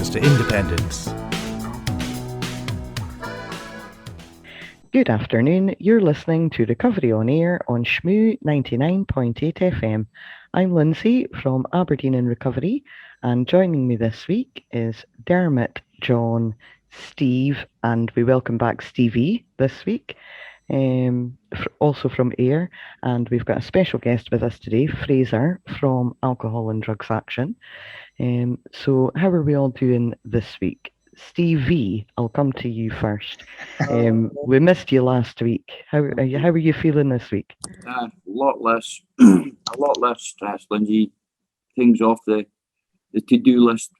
Races to Independence. Good afternoon. You're listening to Recovery on Air on shmu 99.8 FM. I'm Lindsay from Aberdeen in Recovery, and joining me this week is Dermot, John, Steve, and we welcome back Stevie this week, also from AiR, and we've got a special guest with us today, Fraser from Alcohol and Drugs Action. So how are we all doing this week? Steve V, I'll come to you first. We missed you last week. How are you feeling this week? A lot less stress, Lindsay. Things off the to-do list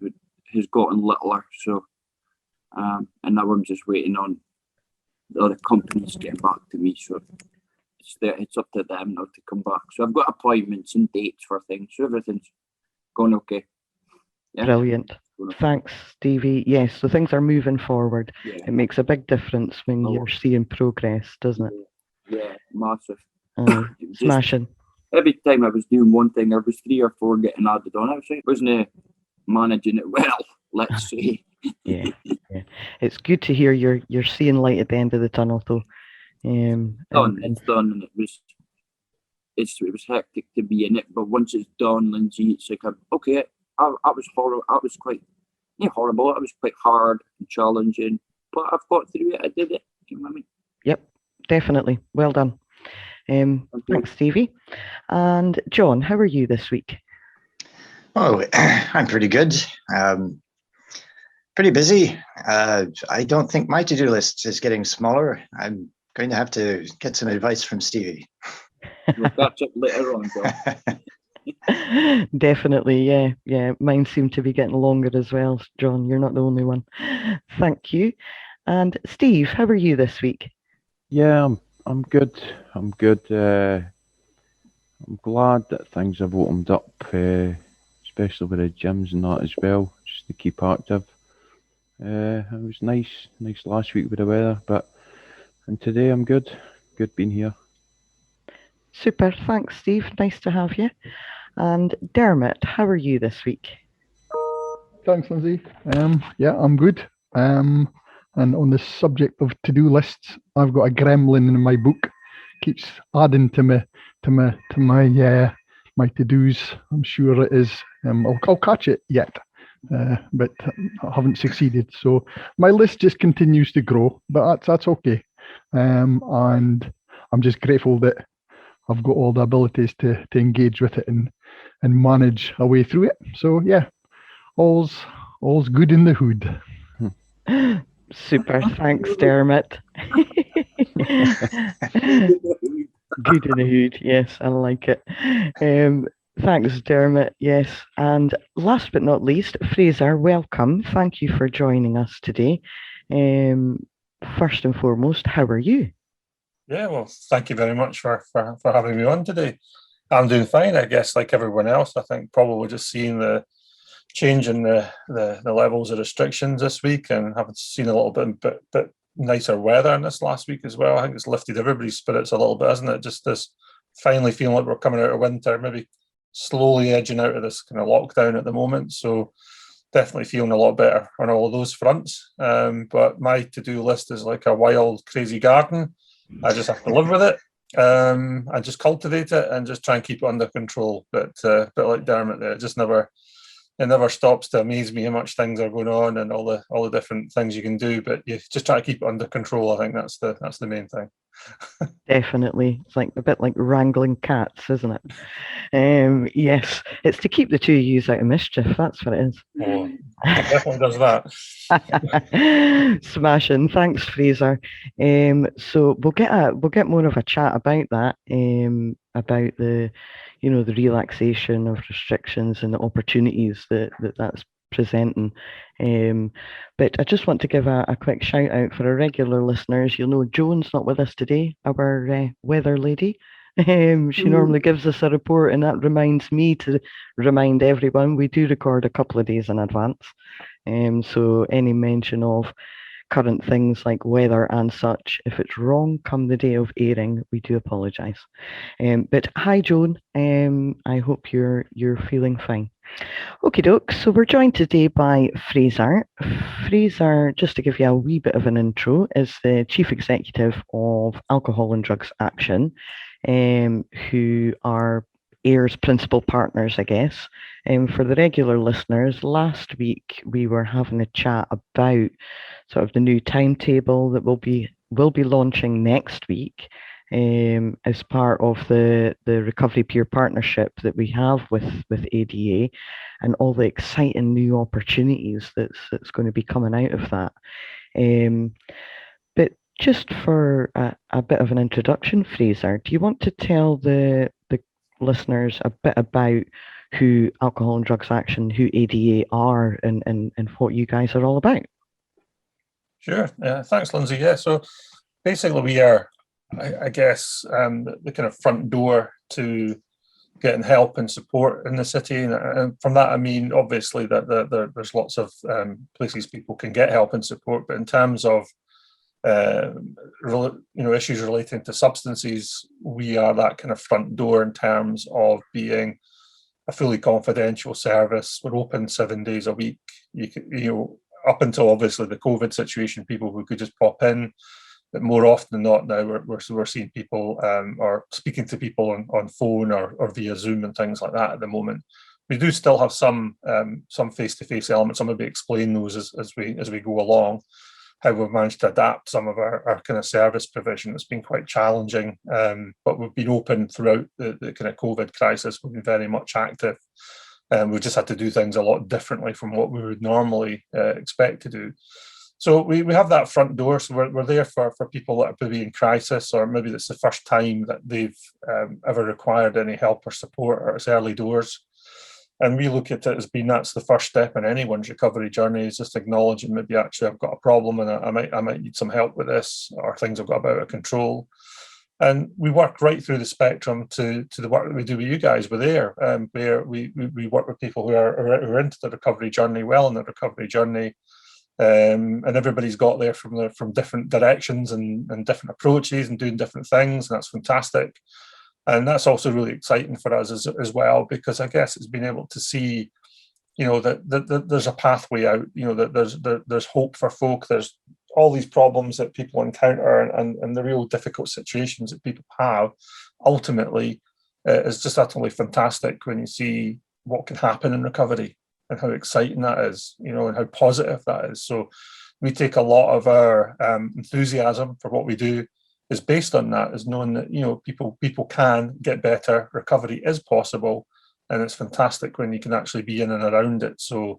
has gotten littler, so and now I'm just waiting on the other companies getting back to me. So it's up to them now to come back. So I've got appointments and dates for things. So everything's going okay. Yeah. Brilliant. Thanks, Stevie. Yes, so things are moving forward. Yeah. It makes a big difference when you're seeing progress, doesn't it? Yeah, massive. Smashing. Every time I was doing one thing, there was 3 or 4 getting added on. I wasn't managing it well, let's say. Yeah. It's good to hear you're seeing light at the end of the tunnel, though. It's done, and it was hectic to be in it. But once it's done, Lindsay, it's like okay. I was horrible. I was quite horrible. It was quite hard and challenging, but I've got through it. I did it. You know what I mean? Yep, definitely. Well done. Thanks, Stevie. And John, how are you this week? Oh, I'm pretty good. Pretty busy. I don't think my to-do list is getting smaller. I'm going to have to get some advice from Stevie. We'll catch up later on, John. Definitely, yeah. Mine seem to be getting longer as well, John. You're not the only one. Thank you. And Steve, how are you this week? Yeah, I'm good. I'm good. I'm glad that things have opened up, especially with the gyms and that as well, just to keep active. It was nice last week with the weather, and today I'm good. Good being here. Super. Thanks, Steve. Nice to have you. And Dermot, how are you this week? Thanks, Lindsay. Yeah, I'm good. And on the subject of to-do lists, I've got a gremlin in my book. Keeps adding to my to-dos. I'm sure it is. I'll catch it yet, but I haven't succeeded. So my list just continues to grow, but that's okay. And I'm just grateful that I've got all the abilities to engage with it and manage a way through it. So yeah, all's good in the hood. Super, thanks, Dermot. Good in the hood, yes, I like it. Thanks, Dermot, yes. And last but not least, Fraser, welcome. Thank you for joining us today. First and foremost, how are you? Yeah, well, thank you very much for having me on today. I'm doing fine, I guess, like everyone else. I think probably just seeing the change in the levels of restrictions this week, and having seen a little bit nicer weather in this last week as well. I think it's lifted everybody's spirits a little bit, hasn't it? Just this finally feeling like we're coming out of winter, maybe slowly edging out of this kind of lockdown at the moment. So definitely feeling a lot better on all of those fronts. But my to-do list is like a wild, crazy garden. I just have to live with it. And just cultivate it and just try and keep it under control. But like Dermot there, it never stops to amaze me how much things are going on and all the different things you can do. But you just try to keep it under control. I think that's the main thing. Definitely. It's like a bit like wrangling cats, isn't it? Yes, it's to keep the two of yous out of mischief. That's what it is. Oh, it definitely does that. Smashing. Thanks, Fraser. So we'll get more of a chat about that. About the relaxation of restrictions and the opportunities that's presenting. But I just want to give a quick shout out for our regular listeners. You'll know Joan's not with us today, our weather lady. She normally gives us a report, and that reminds me to remind everyone we do record a couple of days in advance. So any mention of current things like weather and such. If it's wrong come the day of airing, we do apologise. But hi, Joan. I hope you're feeling fine. Okie doke, so we're joined today by Fraser. Fraser, just to give you a wee bit of an intro, is the Chief Executive of Alcohol and Drugs Action, who are AiR's principal partners, I guess. For the regular listeners, last week we were having a chat about sort of the new timetable that will be launching next week. As part of the Recovery Peer Partnership that we have with ADA, and all the exciting new opportunities that's going to be coming out of that. But just for a bit of an introduction, Fraser, do you want to tell the listeners a bit about who Alcohol and Drugs Action, who ADA are, and what you guys are all about? Sure. Thanks, Lindsay. Yeah. So basically, we are, I guess, the kind of front door to getting help and support in the city, and from that I mean obviously that there's lots of places people can get help and support, but in terms of issues relating to substances, we are that kind of front door in terms of being a fully confidential service. We're open 7 days a week. Up until obviously the COVID situation, people who could just pop in. But more often than not now, we're seeing people or speaking to people on phone or via Zoom and things like that at the moment. We do still have some face-to-face elements. I'll maybe explain those as we go along, how we've managed to adapt some of our kind of service provision. It's been quite challenging, but we've been open throughout the kind of COVID crisis. We've been very much active. We've just had to do things a lot differently from what we would normally expect to do. So we have that front door, so we're there for people that are maybe in crisis, or maybe it's the first time that they've ever required any help or support, or it's early doors. And we look at it as being that's the first step in anyone's recovery journey, is just acknowledging maybe actually I've got a problem and I might need some help with this, or things have got a bit out of control. And we work right through the spectrum to the work that we do with you guys with AiR, where we work with people who are into the recovery journey, well in the recovery journey. And everybody's got there from different directions and different approaches and doing different things, and that's fantastic. And that's also really exciting for us as well, because I guess it's been able to see, that there's a pathway out, that there's hope for folk. There's all these problems that people encounter and the real difficult situations that people have. Ultimately, it's just utterly fantastic when you see what can happen in recovery, and how exciting that is, and how positive that is. So we take a lot of our enthusiasm for what we do is based on that, is knowing that, people can get better, recovery is possible, and it's fantastic when you can actually be in and around it. So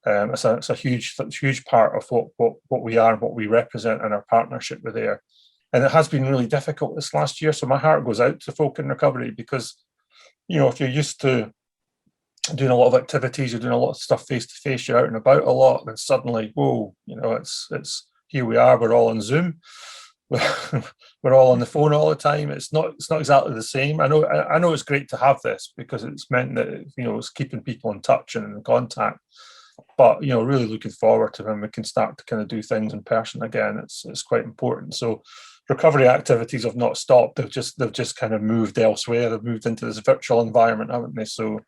it's a huge part of what we are and what we represent in our partnership with AiR. And it has been really difficult this last year. So my heart goes out to folk in recovery, because, if you're used to doing a lot of activities, you're doing a lot of stuff face to face, you're out and about a lot, and suddenly, whoa, it's here we are, we're all on Zoom, we're all on the phone all the time. It's not exactly the same. I know it's great to have this, because it's meant that it's keeping people in touch and in contact. But really looking forward to when we can start to kind of do things in person again. It's quite important. So recovery activities have not stopped. They've just kind of moved elsewhere. They've moved into this virtual environment, haven't they? So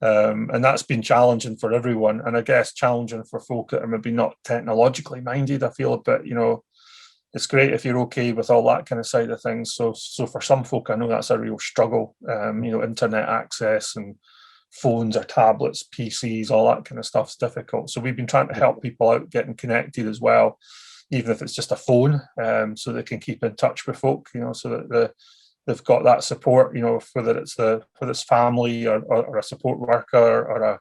and that's been challenging for everyone, and I guess challenging for folk that are maybe not technologically minded. I feel a bit, it's great if you're okay with all that kind of side of things. So for some folk, I know that's a real struggle. Internet access and phones or tablets, PCs, all that kind of stuff's difficult. So we've been trying to help people out getting connected as well, even if it's just a phone, so they can keep in touch with folk, so that they've got that support, whether it's family or a support worker or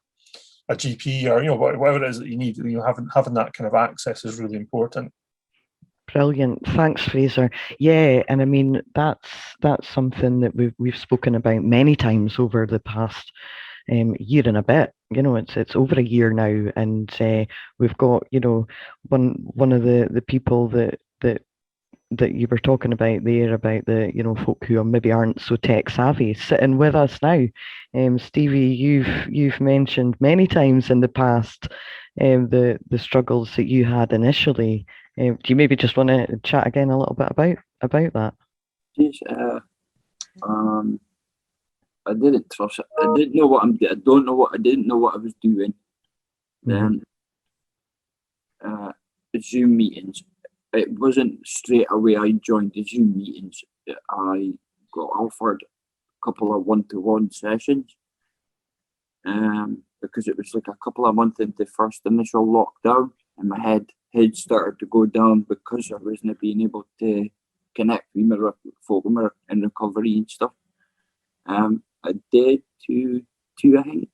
a GP or whatever it is that you need. Having that kind of access is really important. Brilliant, thanks, Fraser. Yeah, and I mean that's something that we've spoken about many times over the past year and a bit. It's over a year now, and we've got one of the people that you were talking about there, about the folk who maybe aren't so tech savvy, sitting with us now. Stevie, you've mentioned many times in the past the struggles that you had initially. Do you maybe just want to chat again a little bit about that? Yes, I didn't trust it. I didn't know what I'm doing. I didn't know what I was doing. Then Zoom meetings. It wasn't straight away I joined the Zoom meetings. I got offered a couple of one-to-one sessions. Because it was like a couple of months into the first initial lockdown, and my head started to go down because I wasn't being able to connect with my folk when we were in recovery and stuff. I did two I think,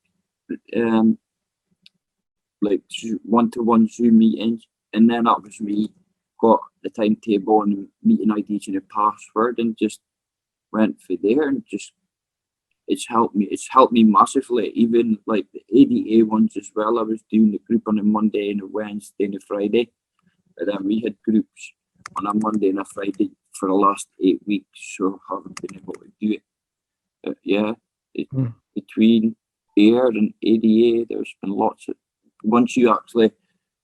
like one-to-one Zoom meetings, and then that was me. Got the timetable and the meeting IDs and the password, and just went for there, and just it's helped me massively. Even like the ADA ones as well. I was doing the group on a Monday and a Wednesday and a Friday, but then we had groups on a Monday and a Friday for the last 8 weeks, so I haven't been able to do it. But yeah, between AiR and ADA, there's been lots of, once you actually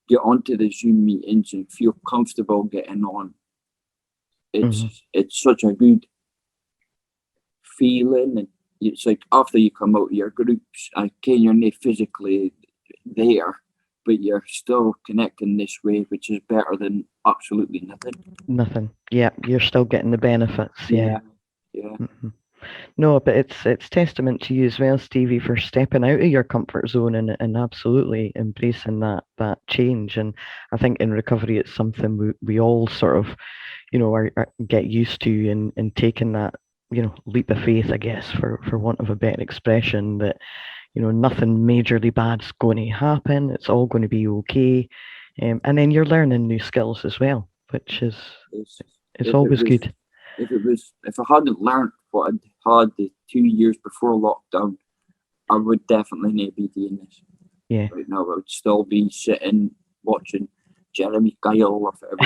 get onto the Zoom meetings and feel comfortable getting on, it's such a good feeling. And it's like after you come out of your groups, you're not physically there, but you're still connecting this way, which is better than absolutely nothing. Nothing. Yeah, you're still getting the benefits. Yeah. No, but it's testament to you as well, Stevie, for stepping out of your comfort zone and absolutely embracing that change. And I think in recovery, it's something we all sort of, are get used to and taking that, leap of faith, I guess, for want of a better expression, that, nothing majorly bad's going to happen. It's all going to be okay. And then you're learning new skills as well, which is it's always good. If I hadn't learned what I'd had the 2 years before lockdown, I would definitely not be doing this. Yeah. Right now, I would still be sitting watching Jeremy Kyle or whatever.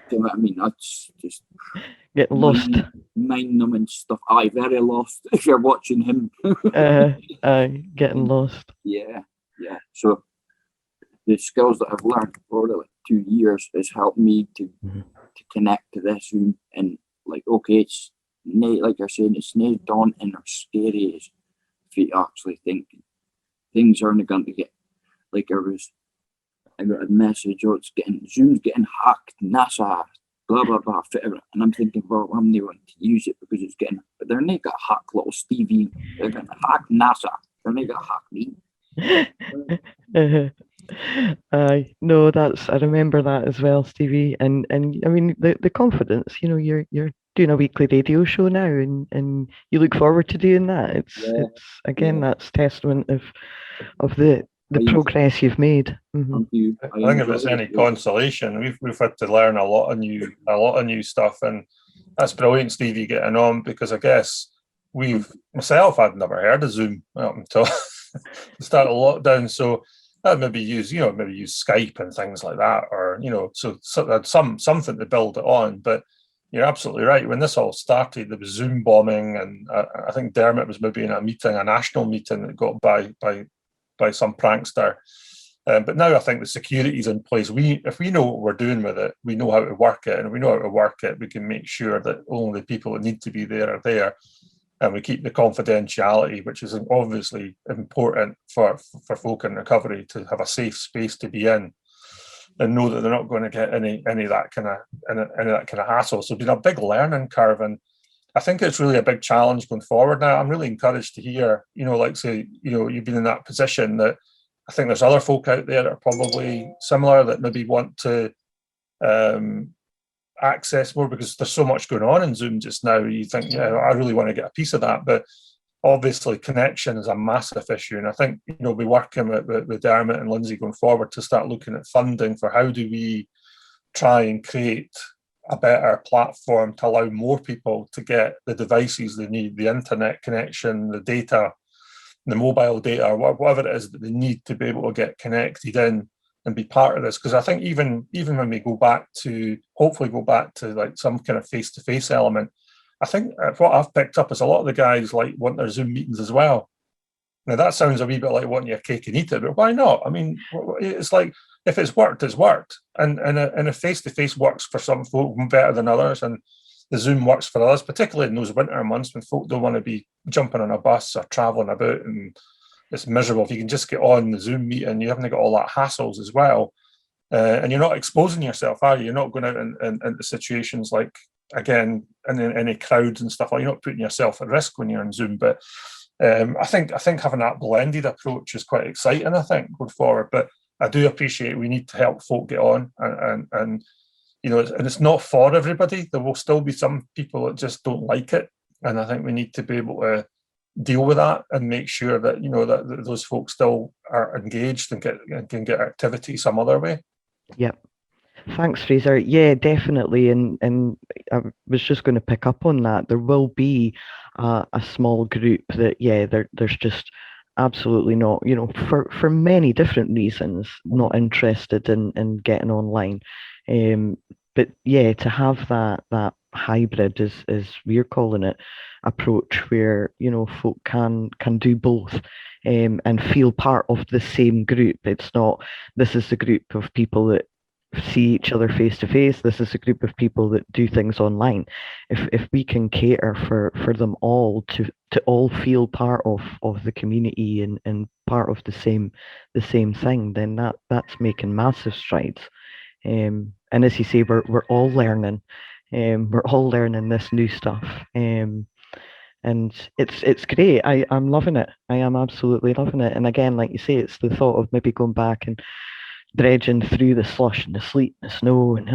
Do you know what I mean? That's just getting lost. Mind-numbing stuff. Very lost if you're watching him. Getting lost. Yeah. So the skills that I've learned over the 2 years has helped me to connect to this and like, okay, it's like you're saying, it's not daunting or scary as if you actually think things aren't going to get like I got a message, Zoom's getting hacked, NASA, blah blah blah, and I'm thinking, well, I'm not going to use it because it's getting, but they're not gonna hack little Stevie, they're gonna hack NASA, they're not gonna hack me. No, I remember that as well, Stevie, and I mean the confidence. You're doing a weekly radio show now, and you look forward to doing that. It's again that's testament of the progress you've made. Thank you. I think if it's any consolation, we've had to learn a lot of new stuff, and that's brilliant, Stevie, getting on, because I guess myself, I'd never heard of Zoom up until the start of lockdown, so I'd maybe use Skype and things like that, or so that's something to build it on. But you're absolutely right. When this all started, there was Zoom bombing, and I think Dermot was maybe in a national meeting that got by some prankster. But now I think the security's in place. If we know what we're doing with it, we know how to work it, and if we know how to work it, we can make sure that only the people that need to be there are there. And we keep the confidentiality, which is obviously important for folk in recovery to have a safe space to be in, and know that they're not going to get any of that kind of hassle. So it's been a big learning curve, and I think it's really a big challenge going forward. Now, I'm really encouraged to hear, you've been in that position, that I think there's other folk out there that are probably similar, that maybe want to access more, because there's so much going on in Zoom just now. You think, I really want to get a piece of that, but obviously connection is a massive issue. And I think, we'll be working with Dermot and Lindsay going forward to start looking at funding for how do we try and create a better platform to allow more people to get the devices they need, the internet connection, the data, the mobile data, or whatever it is that they need to be able to get connected in and be part of this. Because I think even when we hopefully go back to like some kind of face-to-face element, I think what I've picked up is a lot of the guys want their Zoom meetings as well. Now that sounds a wee bit like wanting your cake and eat it, but why not? I mean, it's like, if it's worked, it's worked, and a face-to-face works for some folk better than others, and the Zoom works for others, particularly in those winter months when folk don't want to be jumping on a bus or traveling about, and it's miserable. If you can just get on the Zoom meeting, you haven't got all that hassles as well, and you're not exposing yourself, are you? You're not going out into situations like, again, in any crowds and stuff. Like, you're not putting yourself at risk when you're on Zoom, but. I think having that blended approach is quite exciting, I think, going forward. But I do appreciate we need to help folk get on, and you know, and it's not for everybody. There will still be some people that just don't like it, and I think we need to be able to deal with that and make sure that, you know, that those folks still are engaged and can get activity some other way. Yep. Thanks, Fraser. Yeah, definitely. And I was just going to pick up on that. There will be a small group that, yeah, there's just absolutely not, you know, for many different reasons, not interested in getting online. But yeah, to have that hybrid, as we're calling it, approach where, you know, folk can do both. And feel part of the same group. It's not, this is the group of people that see each other face to face. This is a group of people that do things online. If we can cater for them all to all feel part of the community and part of the same thing, then that's making massive strides. And as you say, we're all learning. We're all learning this new stuff. And it's great. I'm loving it. I am absolutely loving it. And again, like you say, it's the thought of maybe going back and dredging through the slush and the sleet and the snow, and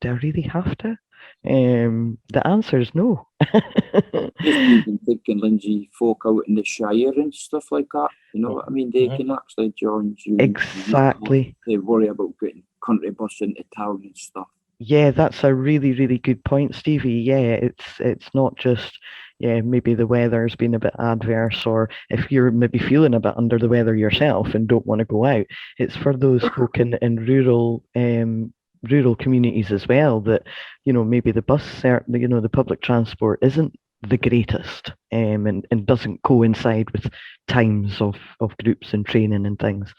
do I really have to? The answer is no. Just even thinking, Lindsay, folk out in the Shire and stuff like that, you know what I mean? They can actually join you. Exactly. They worry about getting country bus into town and stuff. Yeah, that's a really, really good point, Stevie. Yeah, it's not just, yeah, maybe the weather's been a bit adverse, or if you're maybe feeling a bit under the weather yourself and don't want to go out. It's for those folk in rural communities as well, that, you know, maybe the bus, you know, the public transport isn't the greatest, and doesn't coincide with times of groups and training and things.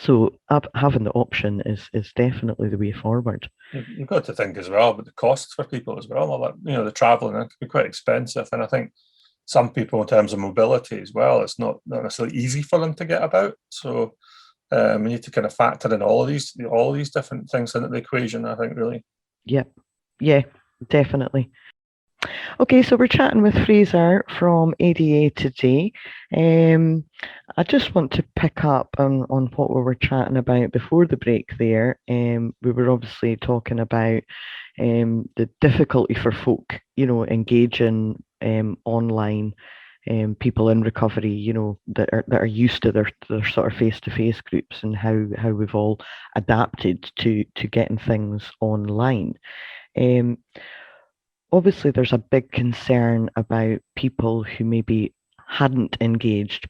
So having the option is definitely the way forward. You've got to think as well about the costs for people as well. All that, you know, the travelling, it can be quite expensive, and I think some people, in terms of mobility as well, it's not necessarily easy for them to get about. So we need to kind of factor in all of these different things into the equation, I think, really. Yep. Yeah, definitely. Okay, so we're chatting with Fraser from ADA today. I just want to pick up on what we were chatting about before the break there. We were obviously talking about the difficulty for folk, you know, engaging online, people in recovery, you know, that are used to their sort of face-to-face groups, and how we've all adapted to getting things online. Obviously, there's a big concern about people who maybe hadn't engaged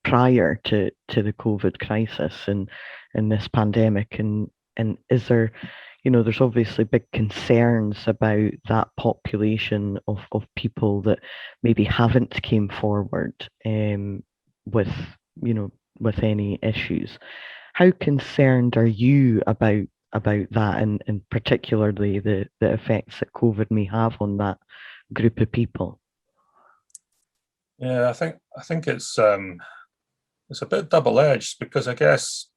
prior to the COVID crisis and this pandemic, and is there, you know, there's obviously big concerns about that population of people that maybe haven't came forward with, you know, with any issues. How concerned are you about that, and particularly the effects that COVID may have on that group of people? Yeah, I think it's a bit double-edged, because I guess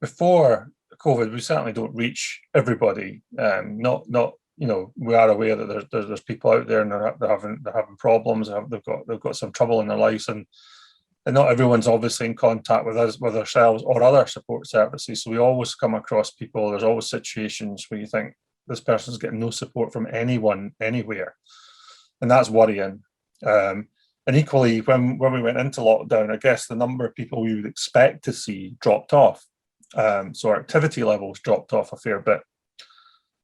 before COVID, we certainly don't reach everybody. Not you know, we are aware that there's people out there and they're having problems. They've got some trouble in their lives, and not everyone's obviously in contact with us, with ourselves or other support services. So we always come across people. There's always situations where you think this person's getting no support from anyone anywhere, and that's worrying. And equally, when we went into lockdown, I guess the number of people we would expect to see dropped off. So our activity levels dropped off a fair bit.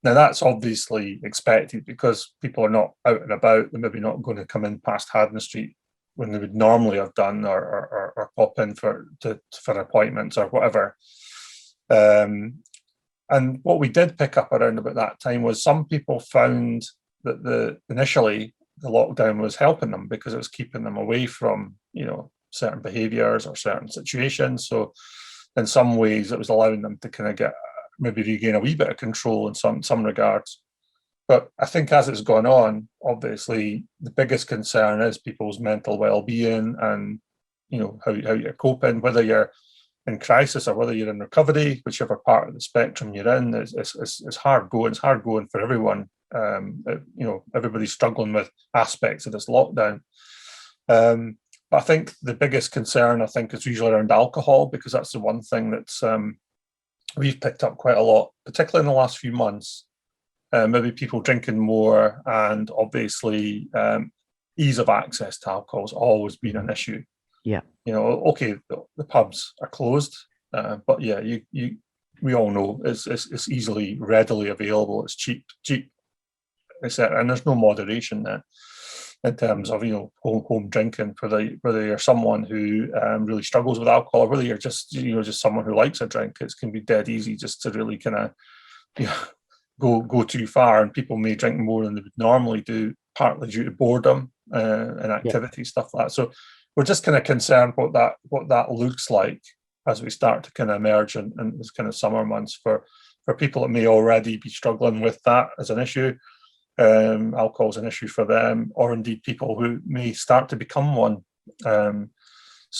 Now that's obviously expected, because people are not out and about. They're maybe not going to come in past Haddon Street when they would normally have done, or pop in for appointments or whatever. And what we did pick up around about that time was some people found that initially the lockdown was helping them, because it was keeping them away from, you know, certain behaviours or certain situations. So in some ways, it was allowing them to kind of maybe regain a wee bit of control in some regards. But I think as it's gone on, obviously the biggest concern is people's mental well-being and how you're coping, whether you're in crisis or whether you're in recovery, whichever part of the spectrum you're in. It's hard going. It's hard going for everyone. Everybody's struggling with aspects of this lockdown. But I think the biggest concern, is usually around alcohol, because that's the one thing that's we've picked up quite a lot, particularly in the last few months. Maybe people drinking more, and obviously ease of access to alcohol has always been an issue. Yeah. Okay, the pubs are closed, but yeah, we all know it's easily, readily available. It's cheap, etc. And there's no moderation there in terms of home drinking. Whether you're someone who really struggles with alcohol, or whether you're just someone who likes a drink, it can be dead easy just to really kind of go too far, and people may drink more than they would normally do, partly due to boredom and activity, stuff like that. So we're just kind of concerned what that looks like as we start to kind of emerge in this kind of summer months for people that may already be struggling with that as an issue. Alcohol is an issue for them, or indeed people who may start to become one. And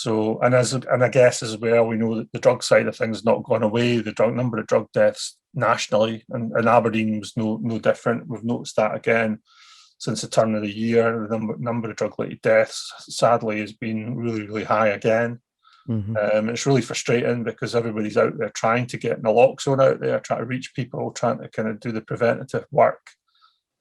I guess as well, we know that the drug side of things has not gone away. The number of drug deaths nationally, and Aberdeen was no different. We've noticed that again since the turn of the year. The number of drug-related deaths, sadly, has been really, really high again. Mm-hmm. It's really frustrating because everybody's out there trying to get naloxone out there, trying to reach people, trying to kind of do the preventative work,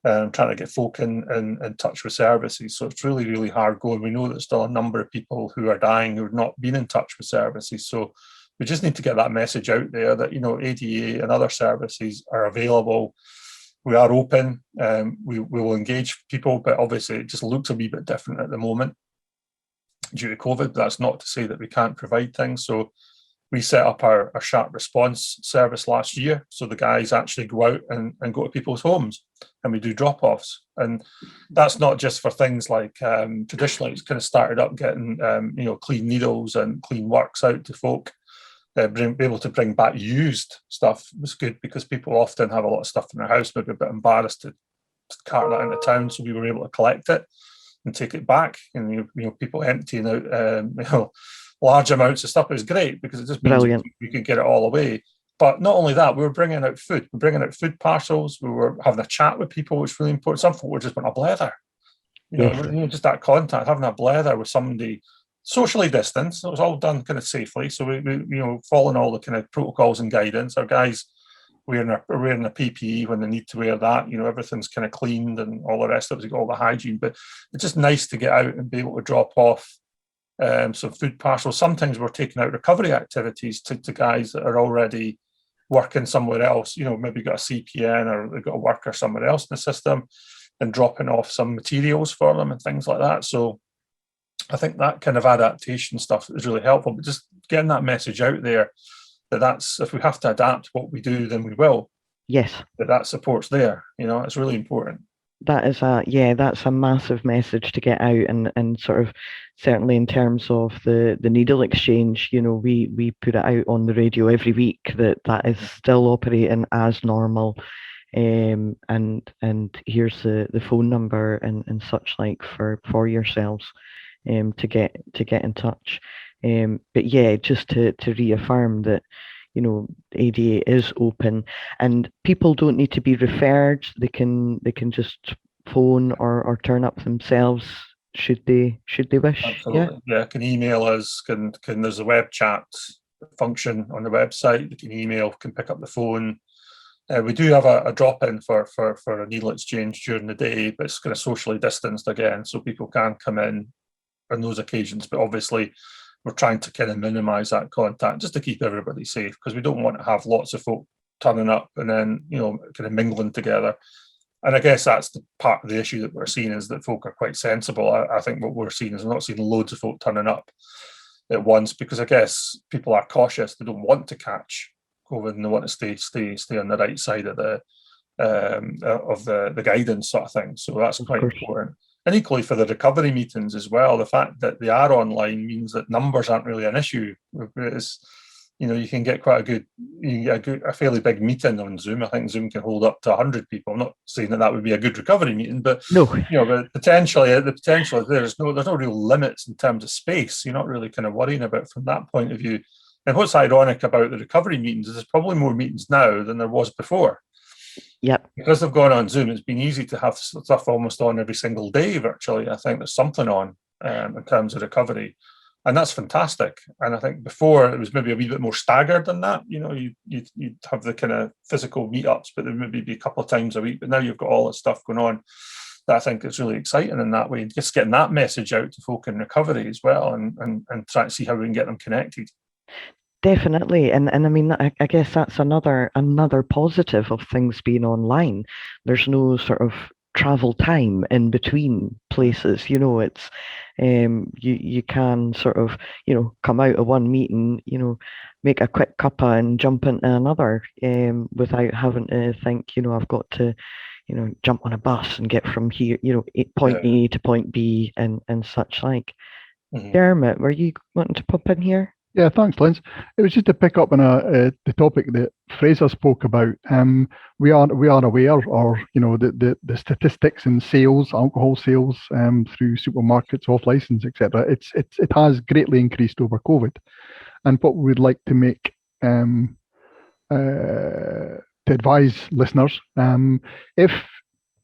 trying to get folk in touch with services. So it's really, really hard going. We know there's still a number of people who are dying who have not been in touch with services. So we just need to get that message out there that, ADA and other services are available. We are open. We will engage people, but obviously it just looks a wee bit different at the moment due to COVID. But that's not to say that we can't provide things. So we set up our sharp response service last year. So the guys actually go out and go to people's homes, and we do drop-offs. And that's not just for things like traditionally it's kind of started up getting clean needles and clean works out to folk. Be able to bring back used stuff was good, because people often have a lot of stuff in their house, maybe a bit embarrassed to cart that into town. So we were able to collect it and take it back. And people emptying out large amounts of stuff is great, because it just means we can get it all away. But not only that, we were bringing out food. We're bringing out food parcels. We were having a chat with people, which is really important. Some people were just want a blether. Just that contact, having a blether with somebody, socially distanced. It was all done kind of safely. So we following all the kind of protocols and guidance. Our guys wearing a PPE when they need to wear that. Everything's kind of cleaned and all the rest of it, all the hygiene. But it's just nice to get out and be able to drop off some food parcels. Sometimes we're taking out recovery activities to guys that are already working somewhere else. Maybe got a CPN or they've got a worker somewhere else in the system, and dropping off some materials for them and things like that. So I think that kind of adaptation stuff is really helpful, but just getting that message out there that's if we have to adapt what we do, then we will. Yes. That support's there. It's really important. That's a massive message to get out, and sort of certainly in terms of the needle exchange, we put it out on the radio every week that is still operating as normal. And here's the phone number and such like for yourselves to get in touch. But yeah, just to reaffirm that ADA is open, and people don't need to be referred. They can just phone or turn up themselves should they wish. Absolutely. Yeah, can email us. Can there's a web chat function on the website. They can email, can pick up the phone. We do have a drop-in for a needle exchange during the day, but it's kind of socially distanced again, so people can come in on those occasions. But obviously, we're trying to kind of minimise that contact just to keep everybody safe, because we don't want to have lots of folk turning up and then kind of mingling together. And I guess that's the part of the issue that we're seeing, is that folk are quite sensible. I think what we're seeing is we're not seeing loads of folk turning up at once, because I guess people are cautious. They don't want to catch COVID, and they want to stay on the right side of the guidance sort of thing. So that's quite important. And equally for the recovery meetings as well, the fact that they are online means that numbers aren't really an issue. It's, you can get a fairly big meeting on Zoom. I think Zoom can hold up to 100 people. I'm not saying that would be a good recovery meeting, but No. But potentially the potential is there's no real limits in terms of space. You're not really kind of worrying about from that point of view. And what's ironic about the recovery meetings is there's probably more meetings now than there was before. Yep. Because they've gone on Zoom, it's been easy to have stuff almost on every single day virtually. I think there's something on in terms of recovery. And that's fantastic. And I think before it was maybe a wee bit more staggered than that. You'd have the kind of physical meetups, but there maybe be a couple of times a week. But now you've got all this stuff going on that I think is really exciting in that way. Just getting that message out to folk in recovery as well, and try to see how we can get them connected. Definitely, and I mean, I guess that's another positive of things being online. There's no sort of travel time in between places. It's you can sort of come out of one meeting, make a quick cuppa and jump into another without having to think, I've got to jump on a bus and get from here, point A to point B and such like. Mhm. Dermot, were you wanting to pop in here? Yeah, thanks, Linz. It was just to pick up on the topic that Fraser spoke about. We are aware, or the statistics in sales, alcohol sales through supermarkets, off license, etc. It has greatly increased over COVID, and what we'd like to make to advise listeners, if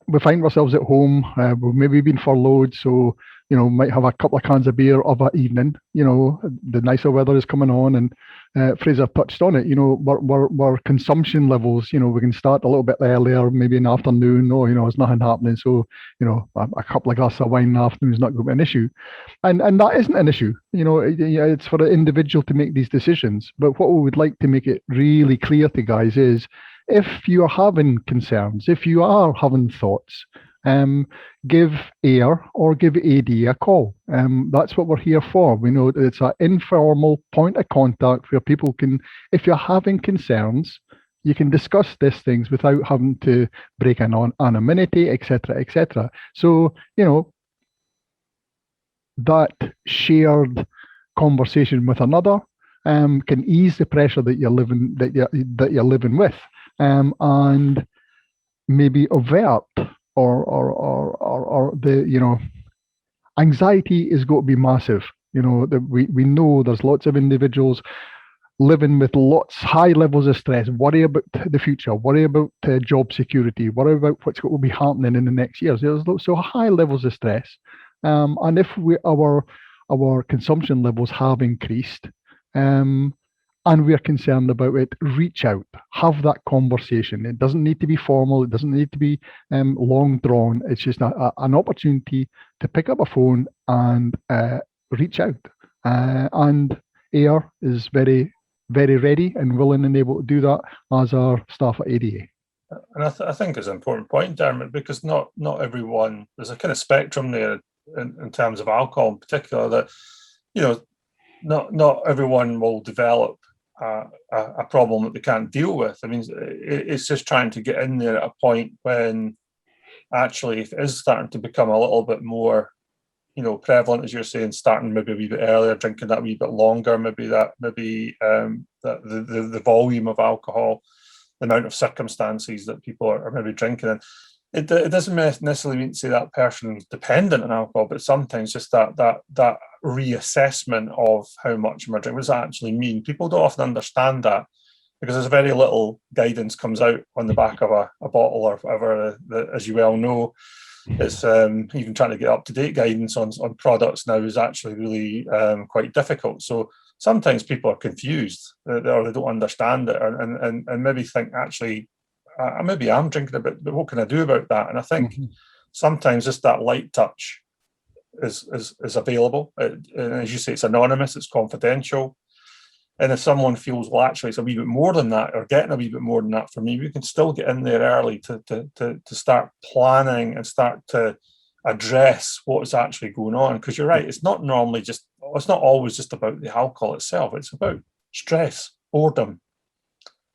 we find ourselves at home, we've maybe been furloughed, so might have a couple of cans of beer of an evening. The nicer weather is coming on, and Fraser touched on it. Our consumption levels. We can start a little bit earlier, maybe in the afternoon. There's nothing happening, so a couple of glasses of wine in the afternoon is not going to be an issue, and that isn't an issue. It's for the individual to make these decisions. But what we would like to make it really clear to guys is, if you are having concerns, if you are having thoughts, give AiR or give AD a call. That's what we're here for. We know that it's an informal point of contact where people can, if you're having concerns, you can discuss these things without having to break in on anonymity, etc., etc. So, that shared conversation with another can ease the pressure that you're living with, and maybe avert or the anxiety is going to be massive. That we know there's lots of individuals living with high levels of stress, worry about the future, worry about job security, worry about what's going to be happening in the next years. There's so high levels of stress, and if our consumption levels have increased, and we're concerned about it, reach out, have that conversation. It doesn't need to be formal. It doesn't need to be long drawn. It's just an opportunity to pick up a phone and reach out. And AiR is very, very ready and willing and able to do that, as our staff at ADA. And I think it's an important point, Dermot, because not everyone, there's a kind of spectrum there in terms of alcohol in particular, that not everyone will develop a problem that they can't deal with. I mean, it's just trying to get in there at a point when actually, if it is starting to become a little bit more, prevalent, as you're saying, starting maybe a wee bit earlier, drinking that a wee bit longer, the volume of alcohol, the amount of circumstances that people are maybe drinking in. It doesn't necessarily mean to say that person is dependent on alcohol, but sometimes just that reassessment of how much am I drinking, what does that actually mean? People don't often understand that, because there's very little guidance comes out on the back of a bottle or whatever. As you well know, it's even trying to get up-to-date guidance on products now is actually really quite difficult. So sometimes people are confused, or they don't understand it, and maybe think, actually, maybe I'm drinking a bit, but what can I do about that? And I think sometimes just that light touch is available. And as you say, it's anonymous, it's confidential. And if someone feels, well, actually, it's a wee bit more than that, or getting a wee bit more than that for me, we can still get in there early to start planning and start to address what is actually going on. Because you're right, it's not always just about the alcohol itself. It's about stress, boredom,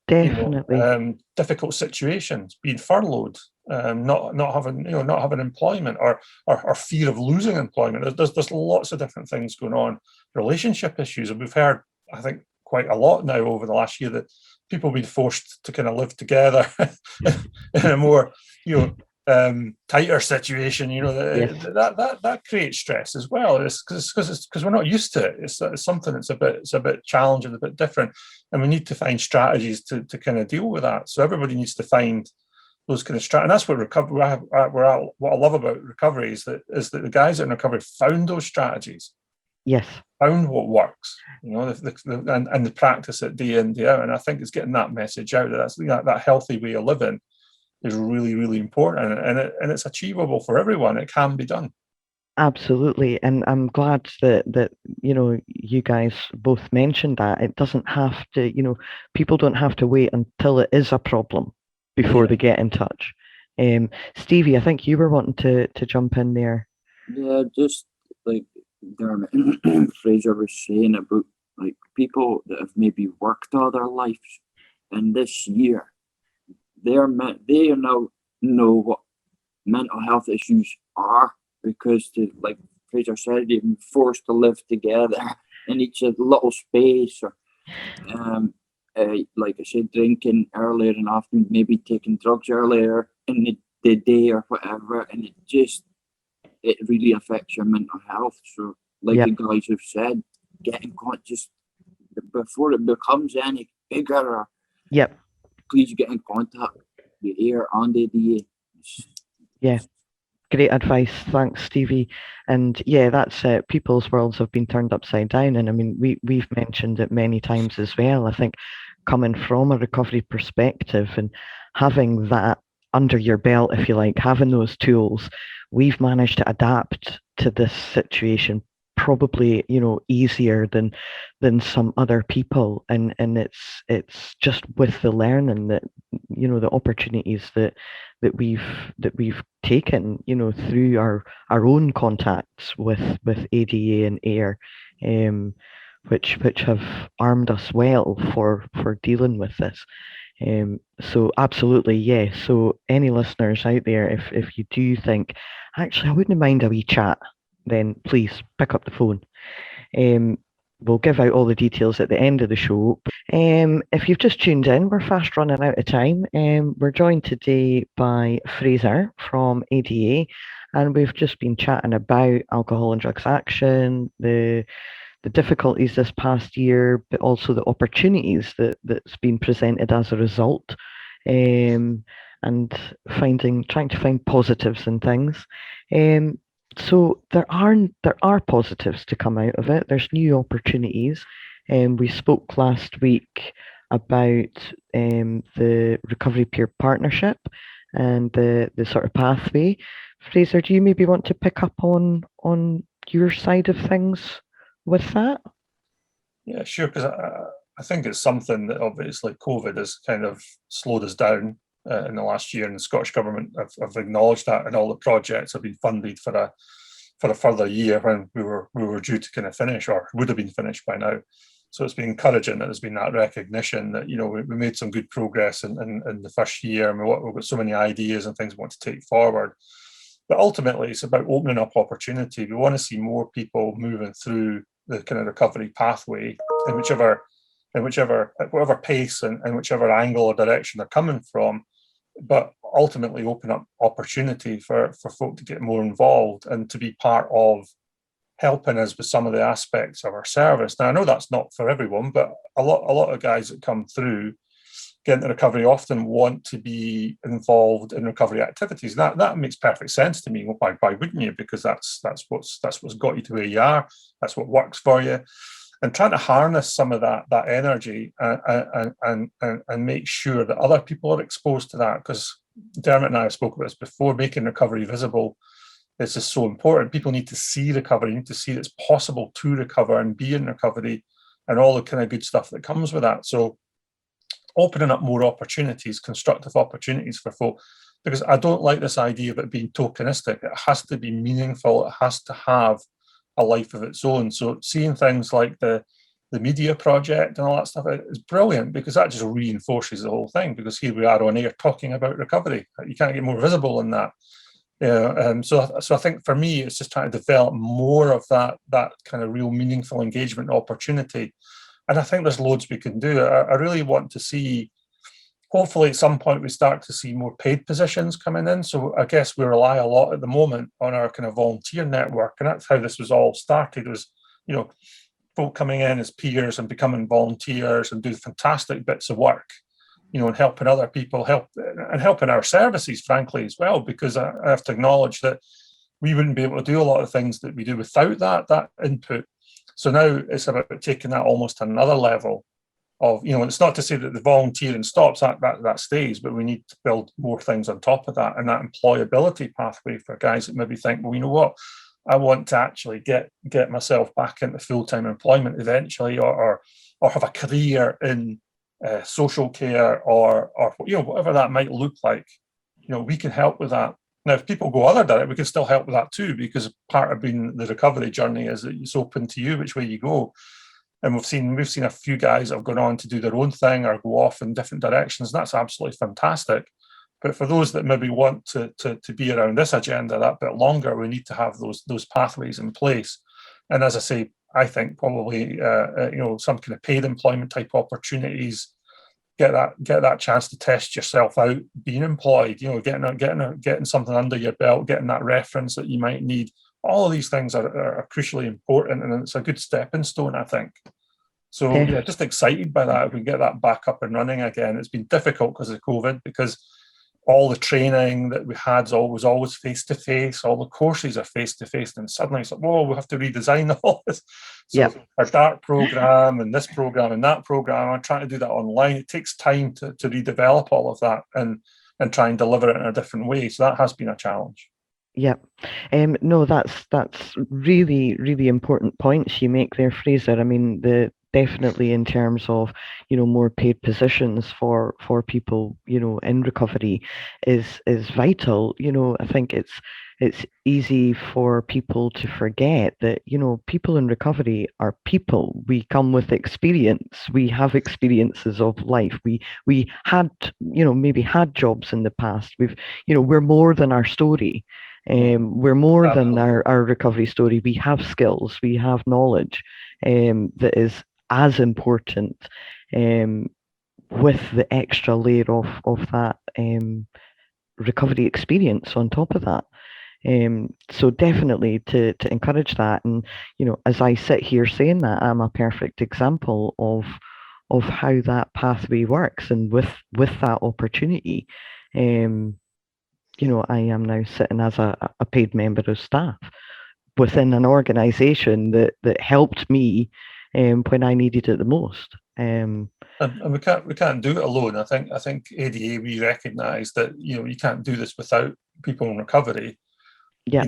Definitely. Difficult situations, being furloughed, not having employment, or fear of losing employment. There's lots of different things going on. Relationship issues, and we've heard, I think, quite a lot now over the last year that people have been forced to kind of live together in a more tighter situation. Yes. That creates stress as well. It's because we're not used to it. It's something that's a bit challenging, a bit different, and we need to find strategies to kind of deal with that. So everybody needs to find those kind of strategies, and that's what recovery. What I love about recovery is that the guys in recovery found those strategies. Yes. Found what works, and the practice it day in, day out. And I think it's getting that message out that healthy way of living is really, really important, and it's achievable for everyone. It can be done. Absolutely, and I'm glad that you guys both mentioned that it doesn't have to. People don't have to wait until it is a problem before they get in touch. Stevie, I think you were wanting to jump in there. Yeah, just like Dermot Fraser was saying about like people that have maybe worked all their lives, and this year they now know what mental health issues are, because like Fraser said, they've been forced to live together in each little space, or like I said, drinking earlier in the afternoon, maybe taking drugs earlier in the day or whatever, and it really affects your mental health. So, like the guys have said, get in contact just before it becomes any bigger. Please get in contact with AiR and ADA. Yeah, great advice. Thanks, Stevie. And yeah, that's it. People's worlds have been turned upside down, and I mean, we've mentioned it many times as well. I think coming from a recovery perspective and having that under your belt, if you like, having those tools, we've managed to adapt to this situation probably easier than some other people, and it's just with the learning that the opportunities that we've taken through our own contacts with ADA and AiR, which have armed us well for dealing with this. So absolutely, yeah. So any listeners out there, if you do think, actually, I wouldn't mind a wee chat, then please pick up the phone. We'll give out all the details at the end of the show. If you've just tuned in, we're fast running out of time. We're joined today by Fraser from ADA, and we've just been chatting about alcohol and drugs action, the difficulties this past year, but also the opportunities that's been presented as a result, and trying to find positives in things. So there are positives to come out of it. There's new opportunities. We spoke last week about the Recovery Peer Partnership and the sort of pathway. Fraser, do you maybe want to pick up on your side of things with that? Yeah, sure, because I think it's something that obviously COVID has kind of slowed us down in the last year, and the Scottish Government have acknowledged that, and all the projects have been funded for a further year when we were due to kind of finish, or would have been finished by now. So it's been encouraging that there's been that recognition that we made some good progress in the first year, and we've got so many ideas and things we want to take forward. But ultimately, it's about opening up opportunity. We want to see more people moving through the kind of recovery pathway in whatever pace and whichever angle or direction they're coming from, but ultimately open up opportunity for folk to get more involved and to be part of helping us with some of the aspects of our service. Now, I know that's not for everyone, but a lot of guys that come through get into recovery often want to be involved in recovery activities. That makes perfect sense to me. Why wouldn't you? Because that's what's got you to where you are. That's what works for you. And trying to harness some of that energy and make sure that other people are exposed to that. Because Dermot and I have spoken about this before, making recovery visible is just so important. People need to see recovery, need to see that it's possible to recover and be in recovery and all the kind of good stuff that comes with that. So opening up more opportunities, constructive opportunities for folk, because I don't like this idea of it being tokenistic. It has to be meaningful. It has to have a life of its own. So seeing things like the the media project and all that stuff is brilliant, because that just reinforces the whole thing, because here we are on air talking about recovery. You can't get more visible than that. So I think for me, it's just trying to develop more of that kind of real meaningful engagement opportunity. And I think there's loads we can do. I really want to see, hopefully at some point we start to see more paid positions coming in. So I guess we rely a lot at the moment on our kind of volunteer network. And that's how this was all started, was, folk coming in as peers and becoming volunteers and do fantastic bits of work, and helping other people, helping our services, frankly, as well, because I have to acknowledge that we wouldn't be able to do a lot of things that we do without that input. So now it's about taking that almost to another level of, it's not to say that the volunteering stops, that stays, but we need to build more things on top of that, and that employability pathway for guys that maybe think, well, you know what, I want to actually get myself back into full-time employment eventually, or have a career in social care, or whatever that might look like. We can help with that. Now, if people go other direction, we can still help with that too, because part of being the recovery journey is that it's open to you which way you go. And we've seen a few guys that have gone on to do their own thing or go off in different directions. And that's absolutely fantastic. But for those that maybe want to be around this agenda that bit longer, we need to have those pathways in place. And as I say, I think probably some kind of paid employment type opportunities, get that chance to test yourself out, being employed, getting something under your belt, getting that reference that you might need. All of these things are crucially important, and it's a good stepping stone, I think. So yeah, just excited by that. If we can get that back up and running again. It's been difficult because of COVID, because all the training that we had was always face-to-face. All the courses are face-to-face, and suddenly it's like, whoa, we have to redesign all this. So our DART program and this program and that program, I'm trying to do that online. It takes time to redevelop all of that and try and deliver it in a different way. So that has been a challenge. Yeah. No, that's really, really important points you make there, Fraser. I mean, definitely in terms of, more paid positions for people, in recovery is vital. I think it's easy for people to forget that, people in recovery are people. We come with experience. We have experiences of life. We had, maybe had jobs in the past. We're more than our story. We're more than our recovery story. We have skills, we have knowledge that is as important, with the extra layer of that recovery experience on top of that. So definitely to encourage that. And, as I sit here saying that, I'm a perfect example of how that pathway works, and with that opportunity. I am now sitting as a paid member of staff within an organisation that helped me when I needed it the most. And we can't do it alone. I think ADA, we recognise that you can't do this without people in recovery. Yeah.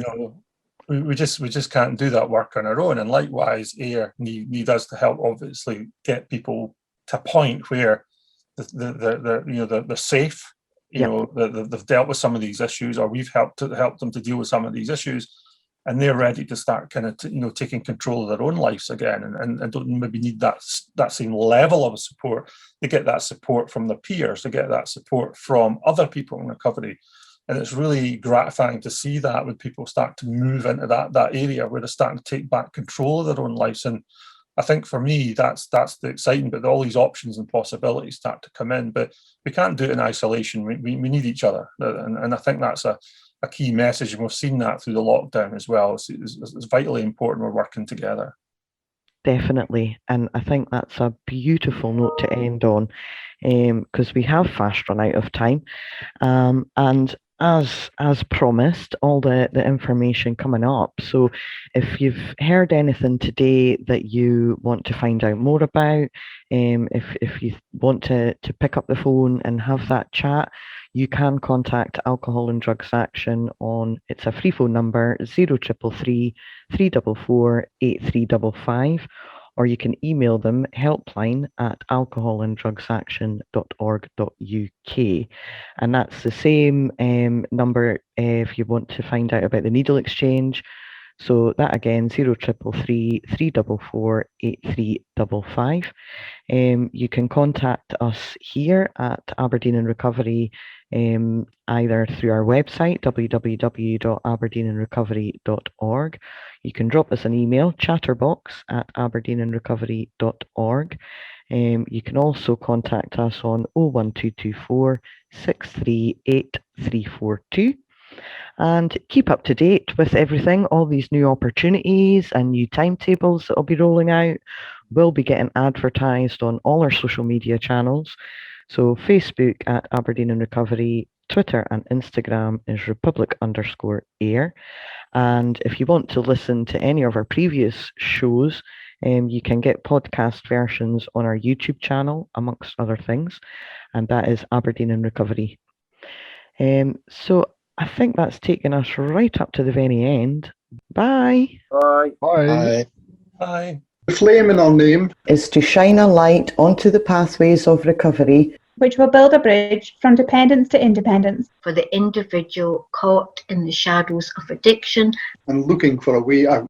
We just can't do that work on our own. And likewise, AiR need us to help obviously get people to a point where they're safe. They've dealt with some of these issues, or we've helped them to deal with some of these issues, and they're ready to start kind of taking control of their own lives again, and don't maybe need that same level of support. They get that support from their peers, they get that support from other people in recovery, and it's really gratifying to see that when people start to move into that area where they're starting to take back control of their own lives. And I think for me, that's the exciting, but all these options and possibilities start to come in. But we can't do it in isolation. We need each other, and I think that's a key message, and we've seen that through the lockdown as well. It's vitally important we're working together. Definitely, and I think that's a beautiful note to end on, because we have fast run out of time, and as promised, all the information coming up. So if you've heard anything today that you want to find out more about, if you want to pick up the phone and have that chat, you can contact Alcohol and Drugs Action on, it's a free phone number, 0333 344 8355. Or you can email them helpline@alcoholanddrugsaction.org.uk. And that's the same number if you want to find out about the needle exchange. So that again, 0333 344 8355. You can contact us here at Aberdeen in Recovery either through our website, www.aberdeeninrecovery.org. You can drop us an email, chatterbox@aberdeeninrecovery.org. You can also contact us on 01224 638 342. And keep up to date with everything, all these new opportunities and new timetables that will be rolling out. Will be getting advertised on all our social media channels. So Facebook at Aberdeen in Recovery, Twitter and Instagram is Republic_AiR. And if you want to listen to any of our previous shows, you can get podcast versions on our YouTube channel, amongst other things, and that is Aberdeen in Recovery. So I think that's taken us right up to the very end. Bye. Bye. Bye. Bye. The flame in our name Is to shine a light onto the pathways of recovery, which will build a bridge from dependence to independence for the individual caught in the shadows of addiction and looking for a way out.